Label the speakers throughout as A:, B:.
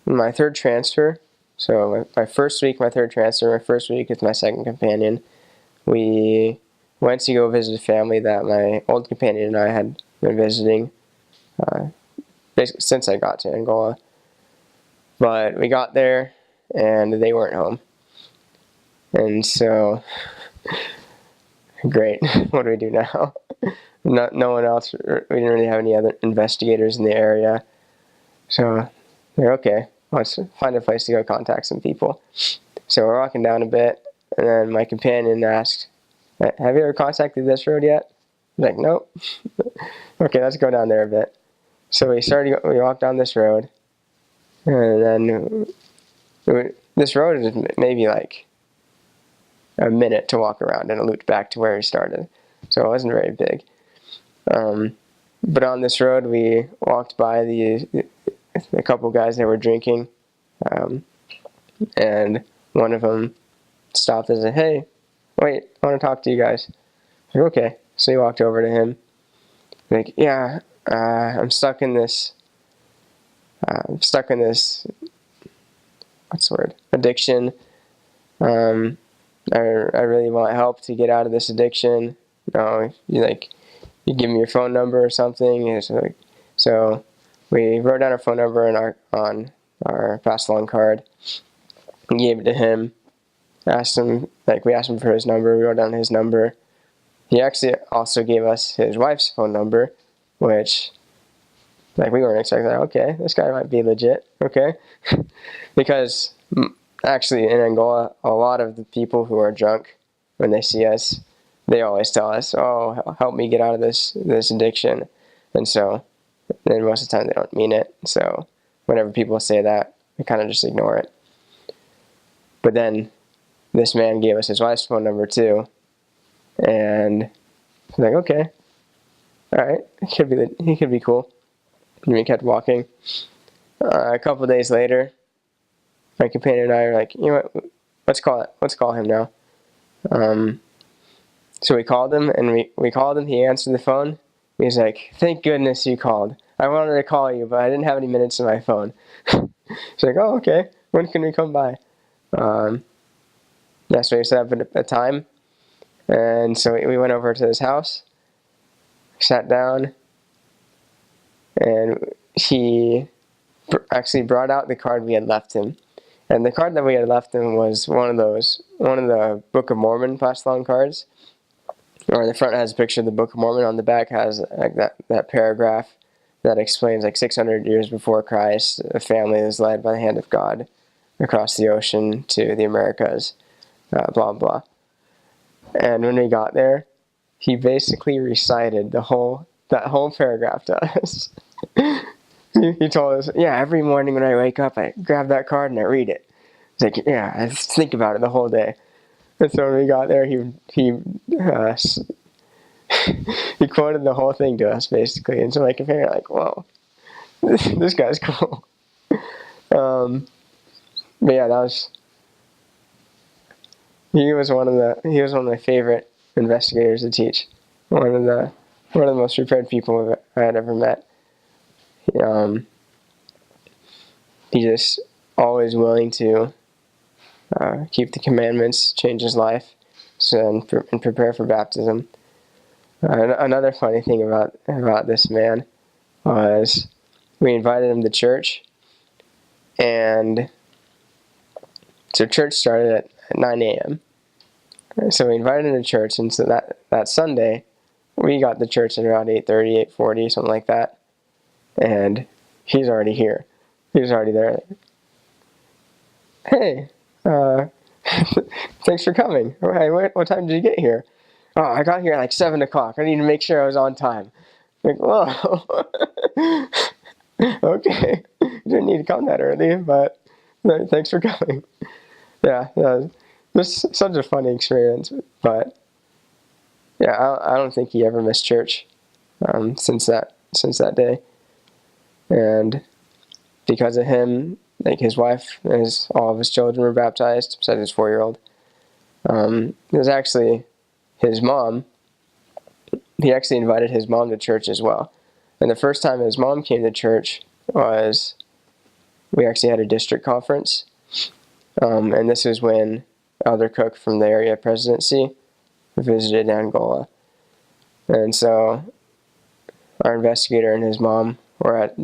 A: my third transfer. So my first week, my third transfer, my first week with my second companion, we went to go visit a family that my old companion and I had been visiting basically since I got to Angola. But we got there and they weren't home. And so, great, what do we do now? No one else, we didn't really have any other investigators in the area. So, they're okay, let's find a place to go contact some people. So we're walking down a bit, and then my companion asked, have you ever contacted this road yet? I was like, nope. Okay, let's go down there a bit. So we walked down this road, and then this road is maybe like a minute to walk around, and it looped back to where we started. So it wasn't very big. But on this road, we walked by a couple guys that were drinking, and one of them stopped and said, hey, wait, I want to talk to you guys. I was like, okay. So he walked over to him. Like, yeah, I'm stuck in this, what's the word? Addiction. I really want help to get out of this addiction. You give me your phone number or something. So we wrote down our phone number on our pass along card and gave it to him. We asked him for his number. We wrote down his number. He actually also gave us his wife's phone number, which, we weren't expecting that. Okay, this guy might be legit. Okay. Because actually in Angola, a lot of the people who are drunk, when they see us, they always tell us, oh, help me get out of this addiction. And so then most of the time they don't mean it. So whenever people say that, we kind of just ignore it. But then this man gave us his wife's phone number too. And I was like, okay, all right, he could be cool. And we kept walking. A couple days later, my companion and I are like, you know what, let's call him now. So we called him, and we called him. He answered the phone. He's like, thank goodness you called. I wanted to call you, but I didn't have any minutes in my phone. He's like, oh, okay, when can we come by? Yeah, so we set up a time. And so we went over to his house, sat down, and he actually brought out the card we had left him. And the card that we had left him was one of the Book of Mormon pass-along cards. On the front has a picture of the Book of Mormon. On the back has that paragraph that explains 600 years before Christ, a family is led by the hand of God across the ocean to the Americas, blah, blah. And when we got there, he basically recited that whole paragraph to us. He told us, yeah, every morning when I wake up, I grab that card and I read it. It's like, yeah, I think about it the whole day. And so when we got there, he quoted the whole thing to us, basically. And so my companion like, whoa, this guy's cool. But yeah, he was one of my favorite investigators to teach. One of the most prepared people I had ever met. He just always willing to keep the commandments, change his life, and prepare for baptism. Another funny thing about this man was we invited him to church, and so church started at 9 a.m. So we invited him to church, and so that Sunday, we got to church at around 8:30, 8:40, something like that, and he's already here. He was already there. Hey, thanks for coming. Hey, what time did you get here? Oh, I got here at 7 o'clock. I need to make sure I was on time. Whoa. Okay. You didn't need to come that early, but thanks for coming. Yeah, it was such a funny experience. But yeah, I don't think he ever missed church since that day. And because of him, his wife and all of his children were baptized, besides his 4-year-old. It was actually his mom. He actually invited his mom to church as well. And the first time his mom came to church was we actually had a district conference, and this was when Elder Cook from the area presidency visited Angola. And so our investigator and his mom were at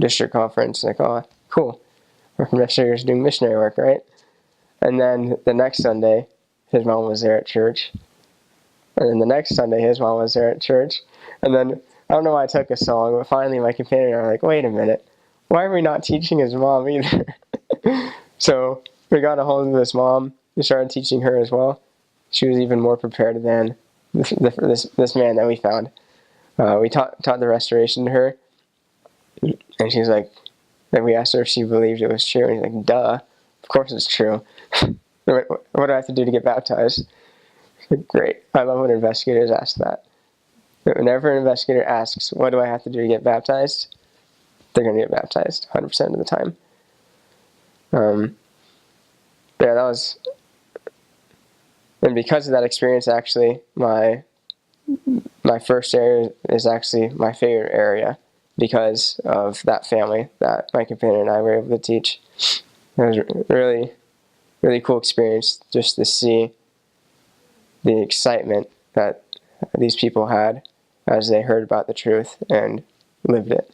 A: district conference, like, oh, cool, our investigator's doing missionary work, right? And then the next Sunday, his mom was there at church. And then the next Sunday, his mom was there at church. And then, I don't know why it took us so long, but finally my companion and I were like, wait a minute, why are we not teaching his mom either? So we got a hold of this mom. We started teaching her as well. She was even more prepared than this man that we found. We taught the restoration to her, and she's like, then we asked her if she believed it was true, and she's like, duh, of course it's true. What do I have to do to get baptized? Like, great. I love when investigators ask that. Whenever an investigator asks, what do I have to do to get baptized? They're going to get baptized 100% of the time. Yeah, that was, and because of that experience, actually, my first area is actually my favorite area because of that family that my companion and I were able to teach. It was a really, really cool experience just to see the excitement that these people had as they heard about the truth and lived it.